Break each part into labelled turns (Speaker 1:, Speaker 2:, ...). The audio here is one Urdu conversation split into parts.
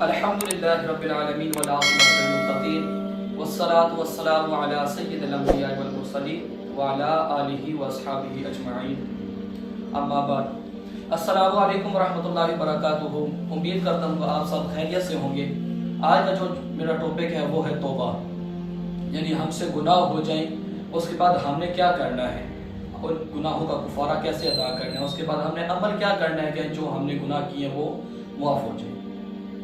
Speaker 1: الحمدللہ رب العالمین والعاقبۃ للمتقین والصلاۃ والسلام علی سید الانبیاء والمرسلین وعلی آلہ واصحابہ اجمعین، اما بعد۔ السلام علیکم ورحمۃ اللہ وبرکاتہ۔ امید کرتا ہوں کہ آپ سب خیریت سے ہوں گے۔ آج کا جو میرا ٹاپک ہے وہ ہے توبہ، یعنی ہم سے گناہ ہو جائیں اس کے بعد ہم نے کیا کرنا ہے، اور گناہوں کا کفارہ کیسے ادا کرنا ہے، اس کے بعد ہم نے عمل کیا کرنا ہے کہ جو ہم نے گناہ کیے وہ معاف ہو جائیں۔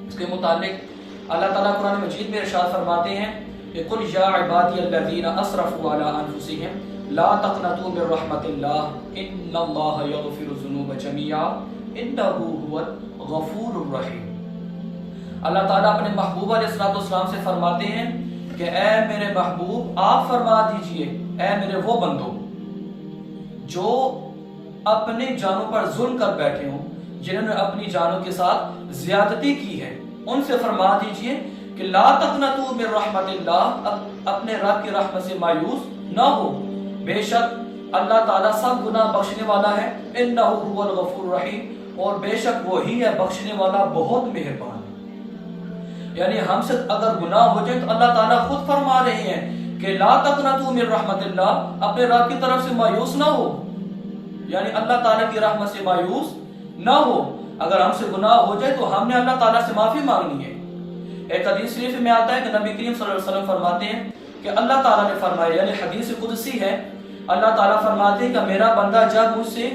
Speaker 1: اس کے متعلق اللہ تعالیٰ قرآن مجید میں ارشاد فرماتے ہیں کہ قل یا عبادی الذین اسرفوا علی انفسہم لا تقنطوا من رحمت اللہ ان اللہ یغفر الذنوب جميعا انہ هو الغفور الرحیم۔ اللہ تعالیٰ اپنے محبوب علیہ السلام سے فرماتے ہیں کہ اے میرے محبوب آپ فرما دیجئے، اے میرے وہ بندوں جو اپنی جانوں پر ظلم کر بیٹھے ہوں، جنہوں نے اپنی جانوں کے ساتھ زیادتی کی ہے، ان سے فرما دیجئے کہ لا تقنطوا من رحمت اللہ، اپنے رب کی رحمت سے مایوس نہ ہو، بے شک اللہ تعالیٰ سب گناہ بخشنے والا ہے، انہ هو الغفور الرحیم، اور بے شک وہی ہے بخشنے والا بہت مہربان۔ یعنی ہم سے اگر گناہ ہو جائے تو اللہ تعالیٰ خود فرما رہے ہیں کہ لا تقنطوا من رحمت اللہ، اپنے رب کی طرف سے مایوس نہ ہو، یعنی اللہ تعالیٰ کی رحمت سے مایوس نہ ہو۔ اگر ہم سے گناہ ہو جائے تو ہم نے اللہ تعالیٰ سے معافی مانگنی ہے۔ ایک حدیث شریف میں آتا ہے کہ نبی کریم صلی اللہ علیہ وسلم فرماتے ہیں کہ اللہ تعالیٰ نے فرمایا، یعنی حدیث قدسی ہے، اللہ تعالیٰ فرماتے ہیں کہ میرا بندہ جب مجھ سے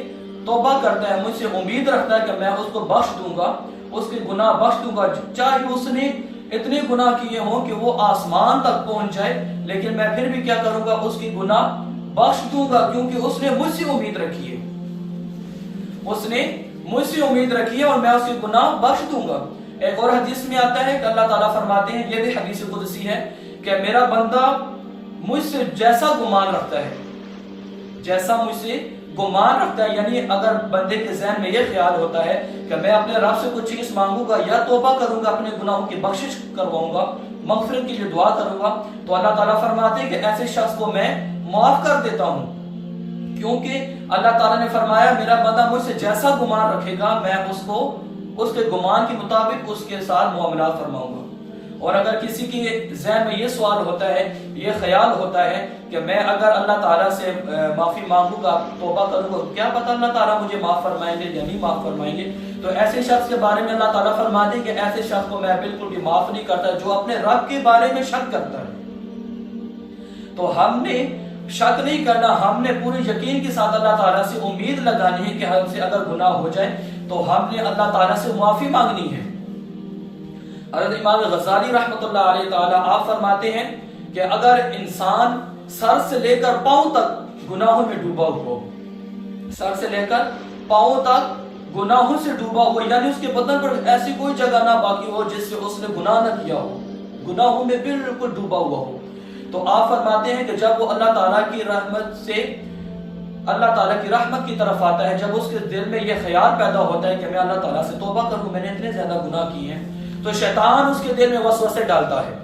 Speaker 1: توبہ کرتا ہے، مجھ سے امید رکھتا ہے کہ میں اس کو بخش دوں گا، اس کے گناہ بخش دوں گا، چاہے اس نے اتنے گناہ کیے ہوں کہ وہ آسمان تک پہنچ جائے، لیکن میں پھر بھی کیا کروں گا، اس کی گناہ بخش دوں گا، کیونکہ اس نے مجھ سے امید رکھی ہے، اس نے مجھ سے امید رکھی ہے اور میں اس کی گناہ بخش دوں گا۔ ایک اور حدیث میں آتا ہے کہ اللہ تعالیٰ فرماتے ہیں، یہ بھی حدیث قدسی ہے، کہ میرا بندہ مجھ سے جیسا گمان رکھتا ہے، جیسا مجھ سے گمان رکھتا ہے، یعنی اگر بندے کے ذہن میں یہ خیال ہوتا ہے کہ میں اپنے رب سے کچھ چیز مانگوں گا یا توبہ کروں گا، اپنے گناہوں کی بخشش کرواؤں گا، مغفرت کے لیے دعا کروں گا، تو اللہ تعالیٰ فرماتے ہیں کہ ایسے شخص کو میں معاف کر دیتا ہوں، کیونکہ اللہ تعالیٰ نے فرمایا میرا بندہ مجھ سے جیسا گمان رکھے گا میں اس کو اس کے گمان کے مطابق اس کے ساتھ معاملات فرماؤں گا۔ اور اگر کسی کے ذہن میں یہ سوال ہوتا ہے، یہ خیال ہوتا ہے کہ میں اگر اللہ تعالیٰ سے معافی مانگوں گا، توبہ کروں گا، کیا پتہ اللہ تعالیٰ مجھے معاف فرمائیں گے یا نہیں معاف فرمائیں گے، تو ایسے شخص کے بارے میں اللہ تعالیٰ فرما دے کہ ایسے شخص کو میں بالکل بھی معاف نہیں کرتا جو اپنے رب کے بارے میں شک کرتا ہے۔ تو ہم نے شک نہیں کرنا، ہم نے پوری یقین کے ساتھ اللہ تعالیٰ سے امید لگانی ہے کہ ہم سے اگر گناہ ہو جائے تو ہم نے اللہ تعالیٰ سے معافی مانگنی ہے۔ حضرت امام غزالی رحمۃ اللہ علیہ تعالیٰ آپ فرماتے ہیں کہ اگر انسان سر سے لے کر پاؤں تک گناہوں میں ڈوبا ہوا ہو، سر سے لے کر پاؤں تک گناہوں سے ڈوبا ہوا، یعنی اس کے بدن پر ایسی کوئی جگہ نہ باقی ہو جس سے اس نے گناہ نہ کیا ہو، گناہوں میں بالکل ڈوبا ہوا ہو، تو آپ فرماتے ہیں کہ جب وہ اللہ تعالیٰ کی رحمت سے اللہ تعالیٰ کی رحمت کی طرف آتا ہے، جب اس کے دل میں یہ خیال پیدا ہوتا ہے کہ میں اللہ تعالیٰ سے توبہ کروں، میں نے اتنے زیادہ گناہ کیے ہیں، تو شیطان اس کے دل میں وسوسے ڈالتا ہے،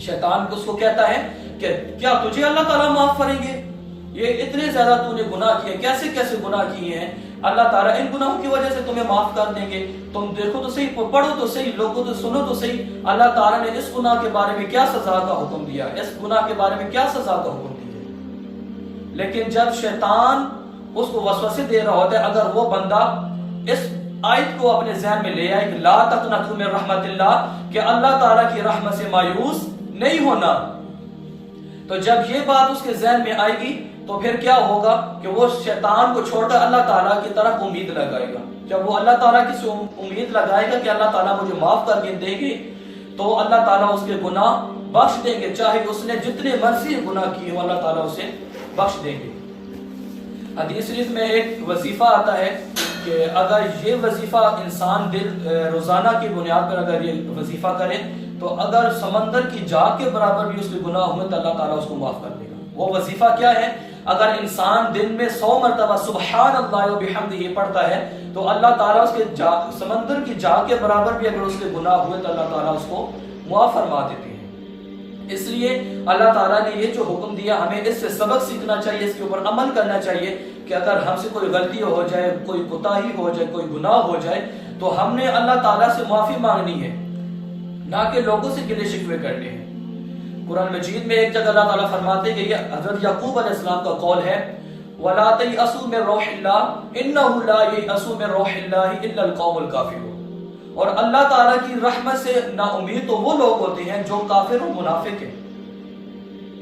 Speaker 1: شیطان اس کو کہتا ہے کہ کیا تجھے اللہ تعالیٰ معاف کریں گے، یہ اتنے زیادہ تو نے گناہ کیے، کیسے کیسے گناہ کیے ہیں، اللہ تعالیٰ ان گناہوں کی وجہ سے تمہیں معاف کر دیں گے، تم دیکھو تو صحیح، پڑھو تو صحیح، لوگوں تو سنو تو صحیح، اللہ تعالیٰ نے اس گناہ کے بارے میں کیا سزا کا حکم دیا، اس گناہ کے بارے میں کیا سزا کا حکم دیا۔ لیکن جب شیطان اس کو وسوسے دے رہا ہوتا ہے، اگر وہ بندہ اس آیت کو اپنے ذہن میں لے آئے کہ لا تقنطوا من رحمت اللہ، کہ اللہ تعالیٰ کی رحمت سے مایوس نہیں ہونا، تو جب یہ بات اس کے ذہن میں آئے گی تو پھر کیا ہوگا کہ وہ شیطان کو چھوڑ کر اللہ تعالیٰ کی طرف امید لگائے گا۔ جب وہ اللہ تعالیٰ کی امید لگائے گا کہ اللہ تعالیٰ مجھے معاف کر کے دیں گے، تو اللہ تعالیٰ اس کے گناہ بخش دیں گے، چاہے اس نے جتنے مرضی گناہ کیے ہوں اللہ تعالیٰ اسے بخش دیں گے۔ حدیث شریف میں ایک وظیفہ آتا ہے کہ اگر یہ وظیفہ انسان روزانہ کی بنیاد پر اگر یہ وظیفہ کرے تو اگر سمندر کی جاگ کے برابر بھی اس کے گناہ ہوئے تو اللہ تعالیٰ اس کو معاف کر دے گا۔ وہ وظیفہ کیا ہے؟ اگر انسان دن میں 100 مرتبہ سبحان اللہ و بحمدہ پڑھتا ہے تو اللہ تعالیٰ اس کے سمندر کی جاگ کے برابر بھی اگر اس کے گناہ ہوئے تو اللہ تعالیٰ اس کو معاف فرما دیتے ہیں۔ اس لیے اللہ تعالیٰ نے یہ جو حکم دیا ہمیں اس سے سبق سیکھنا چاہیے، اس کے اوپر عمل کرنا چاہیے کہ اگر ہم سے کوئی غلطی ہو جائے، کوئی کوتاہی ہو جائے، کوئی گناہ ہو جائے تو ہم نے اللہ تعالیٰ سے معافی مانگنی ہے، نہ کہ لوگوں سے گلے شکوے کرنے ہیں۔ قرآن مجید میں ایک جگہ اللہ تعالیٰ فرماتے ہیں کہ یہ حضرت یعقوب علیہ السلام کا قول ہے، وَلَا تَيْأَسُوا مِن رَوْحِ اللَّهِ إِنَّهُ لَا يَيْأَسُ مِن رَوْحِ اللَّهِ إِلَّا الْقَوْمُ الْكَافِرُونَ۔ اور اللہ تعالیٰ کی رحمت سے نا امید تو وہ لوگ ہوتے ہیں جو کافر و منافق ہیں،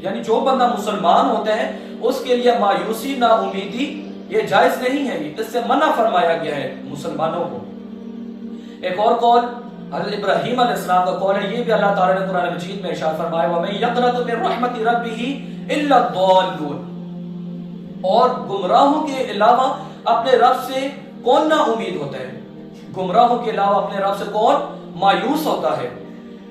Speaker 1: یعنی جو بندہ مسلمان ہوتا ہے اس کے لیے مایوسی، نا امیدی یہ جائز نہیں ہے، اس سے منع فرمایا گیا ہے مسلمانوں کو۔ ایک اور قول حضرت ابراہیم علیہ السلام کا قول ہے، یہ بھی اللہ تعالیٰ نے قرآن مجید میں ارشاد فرمایا، وَمَن يَقْنَطُ مِن رَحْمَتِ رَبِّهِ إِلَّا الضَّالُّونَ۔ اور گمراہوں کے علاوہ اپنے رب سے کون نا امید ہوتا ہے؟ گمراہوں کے علاوہ اپنے رب سے کون مایوس ہوتا ہے؟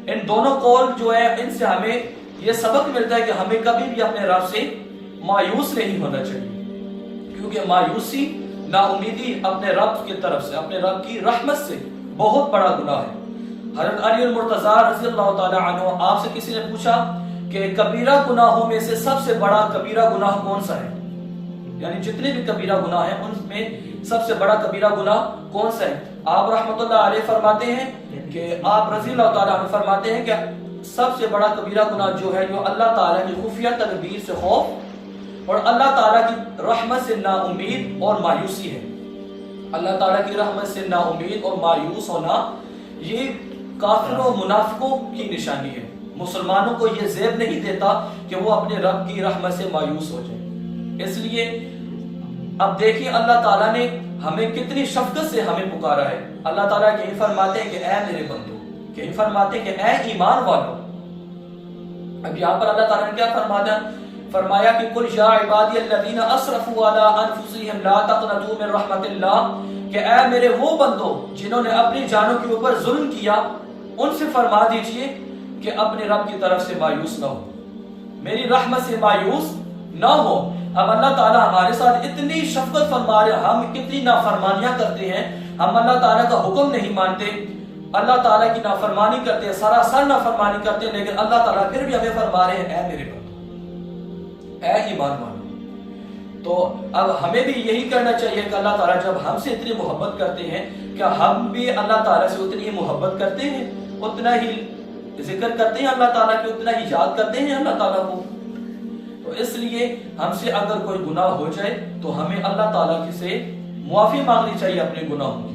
Speaker 1: ان دونوں قول جو ہے ان سے ہمیں یہ سبق ملتا ہے کہ ہمیں کبھی بھی اپنے رب سے مایوس نہیں ہونا چاہیے، کیونکہ مایوسی، نا امیدی اپنے رب کی طرف سے، اپنے رب کی رحمت سے بہت بڑا گناہ ہے۔ حضرت علی المرتضیٰ رضی اللہ تعالی عنہ، آپ سے کسی نے پوچھا کہ کبیرہ گناہوں میں سے سب سے بڑا کبیرہ گناہ کون سا ہے؟ یعنی جتنے بھی کبیرہ گناہ ہیں ان میں سب سے بڑا کبیرہ گناہ کون سا ہے؟ آپ رحمت اللہ علیہ فرماتے ہیں کہ آپ رضی اللہ تعالیٰ عنہ فرماتے ہیں کہ سب سے بڑا کبیرہ گناہ جو ہے جو اللہ تعالیٰ کی خفیہ تدبیر سے خوف اور اللہ تعالیٰ کی رحمت سے نا امید اور مایوسی ہے۔ اللہ تعالیٰ کی رحمت سے نا امید اور مایوس ہونا یہ کافروں و منافقوں کی نشانی ہے۔ مسلمانوں کو یہ زیب نہیں دیتا کہ وہ اپنے رب کی رحمت سے مایوس ہو جائے۔ اس لیے اب دیکھیں اللہ تعالیٰ نے ہمیں کتنی شفقت سے ہمیں پکارا ہے۔ اللہ تعالیٰ یہی فرماتے ہیں کہ اے میرے بندو، یہی فرماتے ہیں کہ اے ایمان والو۔ اب یہاں پر اللہ تعالیٰ نے کیا فرمایا کہ قل یا عبادی الذین اسرفوا علی انفسہم لا تقنطوا من رحمت اللہ، کہ اے میرے وہ بندو جنہوں نے اپنی جانوں کے اوپر ظلم کیا، ان سے فرما دیجئے کہ اپنے رب کی طرف سے مایوس نہ ہو، میری رحمت سے مایوس نہ ہو۔ اب اللہ تعالیٰ ہمارے ساتھ اتنی شفقت فرما رہے، ہم کتنی نافرمانیاں کرتے ہیں، ہم اللہ تعالیٰ کا حکم نہیں مانتے، اللہ تعالیٰ کی نافرمانی کرتے ہیں، سراسر نافرمانی کرتے ہیں، لیکن اللہ تعالیٰ پھر بھی ہمیں فرما رہے ہیں اے میرے بندو، اے ایمان والو۔ تو اب ہمیں بھی یہی کرنا چاہیے کہ اللہ تعالیٰ جب ہم سے اتنی محبت کرتے ہیں، کیا ہم بھی اللہ تعالیٰ سے اتنی محبت کرتے ہیں، اتنا ہی ذکر کرتے ہیں اللہ تعالیٰ کی، اتنا ہی یاد کرتے ہیں اللہ تعالیٰ کو؟ تو اس لیے ہم سے اگر کوئی گناہ ہو جائے تو ہمیں اللہ تعالیٰ سے معافی مانگنی چاہیے اپنے گناہوں کی۔